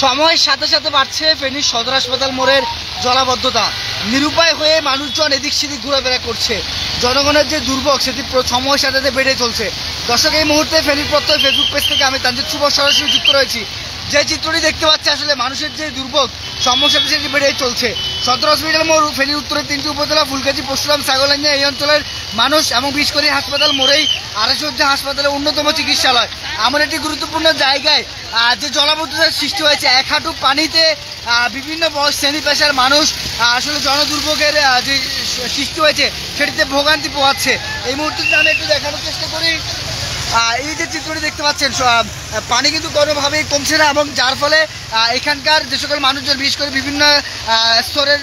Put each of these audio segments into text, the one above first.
সময়ের সাথে সাথে বাড়ছে ফেনীর সদর হাসপাতাল মোড়ের জলাবদ্ধতা। নিরুপায় হয়ে মানুষজন এদিক সেদিক ঘোরাফেরা করছে। জনগণের যে দুর্ভোগ সেটি সময়ের সাথে সাথে বেড়ে চলছে। দর্শক, এই মুহূর্তে ফেনীর প্রত্যয় ফেসবুক পেজ থেকে আমি তানজিদ শুভ সরাসরি যুক্ত রয়েছি। যে চিত্রটি দেখতে পাচ্ছে, আসলে মানুষের যে দুর্ভোগ সময়ের সাথে সাথে বেড়ে চলছে। সদর হসপিটাল মোড়, ফেনীর উত্তরের 3টি উপজেলা ফুলগাজী, পরশুরাম, ছাগলনাইয়া এই অঞ্চলের মানুষ এবং বিশকরী হাসপাতাল মোড়েই আড়াইশয্যা হাসপাতালের অন্যতম চিকিৎসালয় এমন একটি গুরুত্বপূর্ণ জায়গায় যে জলাবদ্ধতার সৃষ্টি হয়েছে। এক হাঁটু পানিতে বিভিন্ন শ্রেণী পেশার মানুষ আসলে জনদুর্ভোগের যে সৃষ্টি হয়েছে সেটিতে ভোগান্তি পোহাচ্ছে। এই মুহূর্তে আমি একটু দেখানোর চেষ্টা করি। এই যে চিত্রটি দেখতে পাচ্ছেন, পানি কিন্তু কোনোভাবেই কমছে না এবং যার ফলে এখানকার যে সকল মানুষজন, বিশেষ করে বিভিন্ন স্তরের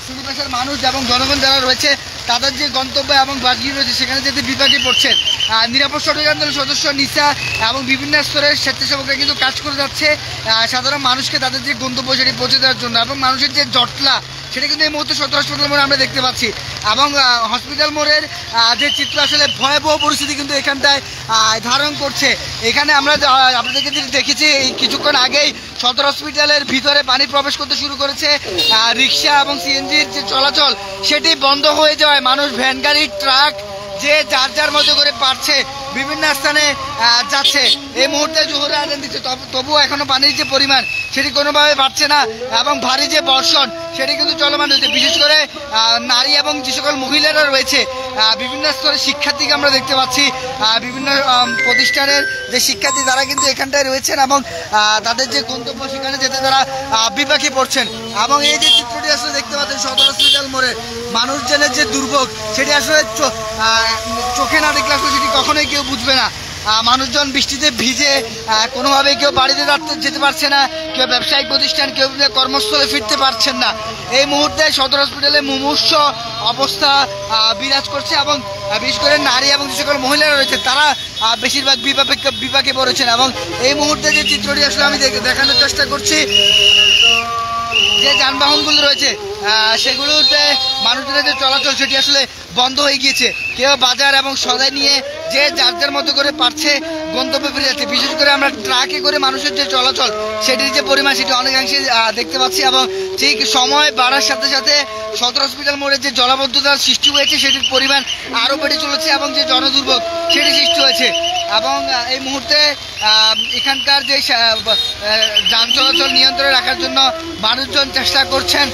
শ্রেণী পেশার মানুষ এবং জনগণ যারা রয়েছে তাদের যে গন্তব্য এবং বাড়ি রয়েছে সেখানে যেতে বিপাকে পড়ছেন। নিরাপদ সড়ক আন্দোলনের সদস্য নিসা এবং বিভিন্ন স্তরের স্বেচ্ছাসেবকরা কিন্তু কাজ করে যাচ্ছে সাধারণ মানুষকে তাদের যে গন্তব্য সেটি পৌঁছে দেওয়ার জন্য। এবং মানুষের যে জটলা সেটা কিন্তু এই মুহূর্তে সদর হাসপাতাল মোড়ে আমরা দেখতে পাচ্ছি। এবং হসপিটাল মোড়ের যে চিত্র, আসলে ভয়াবহ পরিস্থিতি কিন্তু এখানটায় ধারণ করছে। এখানে আমরা আপনাদেরকে দেখেছি কিছুক্ষণ আগেই সদর হসপিটালের ভিতরে পানি প্রবেশ করতে শুরু করেছে। রিক্সা এবং সিএনজির যে চলাচল সেটি বন্ধ হয়ে যাওয়ায় মানুষ, ভ্যান গাড়ি, ট্রাক যে যার যার মতো করে পারছে বিভিন্ন স্থানে যাচ্ছে। এই মুহূর্তে জোহরে আজান দিচ্ছে, তবুও এখনো পানির যে পরিমাণ সেটি কোনোভাবে বাড়ছে না এবং ভারী যে বর্ষণ সেটি কিন্তু চলমান রয়েছে। বিশেষ করে নারী এবং যে সকল মহিলারা রয়েছে, বিভিন্ন স্তরের শিক্ষার্থীকে আমরা দেখতে পাচ্ছি, বিভিন্ন প্রতিষ্ঠানের যে শিক্ষার্থী তারা কিন্তু এখানটায় রয়েছেন এবং তাদের যে গন্তব্য সেখানে যেতে তারা বিপাকে পড়ছেন। এবং এই যে চিত্রটি আসলে দেখতে পাচ্ছেন সদর হসপিটাল মোড়ে মানুষজনের যে দুর্ভোগ সেটি আসলে চোখে না দেখলে আসলে সেটি কখনোই কেউ বুঝবে না। মানুষজন বৃষ্টিতে ভিজে কোনোভাবে কেউ বাড়িতে যেতে পারছে না, কেউ ব্যবসায়িক প্রতিষ্ঠান, কেউ কর্মস্থলে ফিরতে পারছেন না। এই মুহূর্তে সদর হসপিটালে মুমূর্ষ অবস্থা বিরাজ করছে এবং বিশেষ করে নারী এবং যে সকল মহিলারা রয়েছে তারা বেশিরভাগ বিপাকে পড়েছেন। এবং এই মুহূর্তে যে চিত্রটি আসলে আমি দেখানোর চেষ্টা করছি, যে যানবাহনগুলো রয়েছে সেগুলোতে মানুষজনের যে চলাচল সেটি আসলে বন্ধ হয়ে গিয়েছে। কেউ বাজার এবং সদাই নিয়ে যে যার যার মতো করে পারছে গন্তব্যে ফিরে যাচ্ছে। বিশেষ করে আমরা ট্রাকে করে মানুষের যে চলাচল সেটির যে পরিমাণ সেটি অনেকাংশে দেখতে পাচ্ছি। এবং ঠিক সময় বাড়ার সাথে সাথে সদর হসপিটাল মোড়ে যে জলাবদ্ধতার সৃষ্টি হয়েছে সেটির পরিমাণ আরও বেড়ে চলেছে এবং যে জনদুর্ভোগ সেটি সৃষ্টি হয়েছে। এবং এই মুহূর্তে এখানকার যে যান চলাচল নিয়ন্ত্রণে রাখার জন্য মানুষজন চেষ্টা করছেন